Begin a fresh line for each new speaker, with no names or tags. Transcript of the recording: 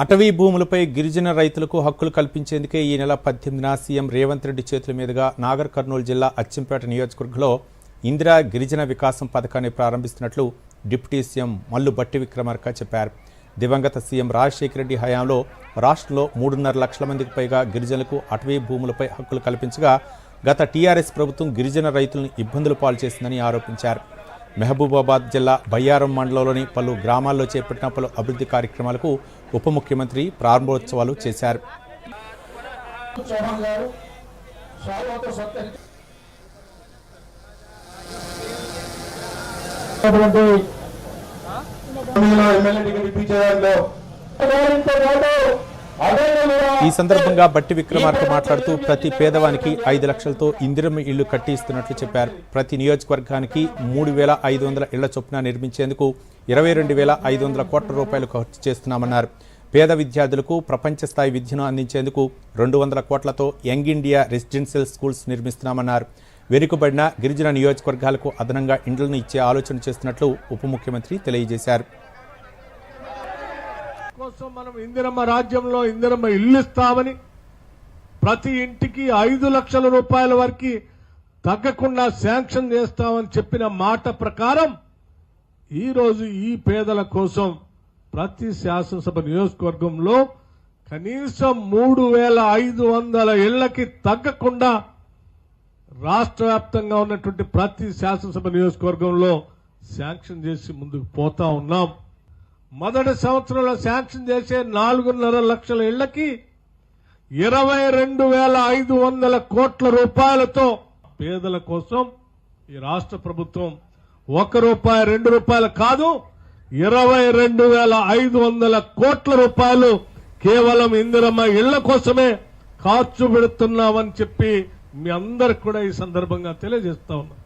అటవీ భూములపై గిరిజన రైతులకు హక్కులు కల్పించేందుకే ఈ నెల 18న సీఎం రేవంత్ రెడ్డి చేతుల మీదుగా నాగర్ కర్నూలు జిల్లా అచ్చంపేట నియోజకవర్గంలో ఇందిరా గిరిజన వికాసం పథకాన్ని ప్రారంభిస్తున్నట్లు డిప్యూటీ సీఎం మల్లు భట్టి విక్రమార్క చెప్పారు. దివంగత సీఎం రాజశేఖర రెడ్డి హయాంలో రాష్ట్రంలో 3.5 లక్షల మందికి పైగా గిరిజనులకు అటవీ భూములపై హక్కులు కల్పించగా గత టీఆర్ఎస్ ప్రభుత్వం గిరిజన రైతులను ఇబ్బందులు పాలు చేసిందని ఆరోపించారు. మహబూబాబాద్ జిల్లా బయ్యారం మండలంలోని పలు గ్రామాల్లో చేపట్టిన పలు అభివృద్ధి కార్యక్రమాలకు ఉప ముఖ్యమంత్రి ప్రారంభోత్సవాలు చేశారు. ఈ సందర్భంగా భట్టి విక్రమార్క మాట్లాడుతూ ప్రతి పేదవానికి 5 లక్షలతో ఇందిరమ్మ ఇళ్లు కట్టిస్తున్నట్లు చెప్పారు. ప్రతి నియోజకవర్గానికి 3,500 ఇళ్ల చొప్పున నిర్మించేందుకు 22,500 కోట్ల రూపాయలు ఖర్చు చేస్తున్నామన్నారు. పేద విద్యార్థులకు ప్రపంచ స్థాయి విద్యను అందించేందుకు 200 కోట్లతో యంగ్ ఇండియా రెసిడెన్షియల్ స్కూల్స్ నిర్మిస్తున్నామన్నారు. వెనుకబడిన గిరిజన నియోజకవర్గాలకు అదనంగా ఇండ్లను ఇచ్చే ఆలోచన చేస్తున్నట్లు ఉప ముఖ్యమంత్రి తెలియజేశారు.
కోసం మనం ఇందిరమ్మ రాజ్యంలో ఇందిరమ్మ ఇల్లు ఇస్తామని, ప్రతి ఇంటికి 5 లక్షల రూపాయల వరకు తగ్గకుండా శాంక్షన్ చేస్తామని చెప్పిన మాట ప్రకారం ఈరోజు ఈ పేదల కోసం ప్రతి శాసనసభ నియోజకవర్గంలో కనీసం 3,500 ఇళ్లకి తగ్గకుండా రాష్ట్ర వ్యాప్తంగా ఉన్నటువంటి ప్రతి శాసనసభ నియోజకవర్గంలో శాంక్షన్ చేసి ముందుకు పోతా ఉన్నాం. మొదటి సంవత్సరంలో శాంక్షన్ చేసే 4.5 లక్షల ఇళ్లకి 22,500 కోట్ల రూపాయలతో పేదల కోసం ఈ రాష్ట్ర ప్రభుత్వం ₹1, ₹2 కాదు 22,500 కోట్ల రూపాయలు కేవలం ఇందిరమ్మ ఇళ్ల కోసమే ఖర్చు పెడుతున్నామని చెప్పి మీ అందరికి కూడా ఈ సందర్భంగా తెలియజేస్తా ఉన్నా.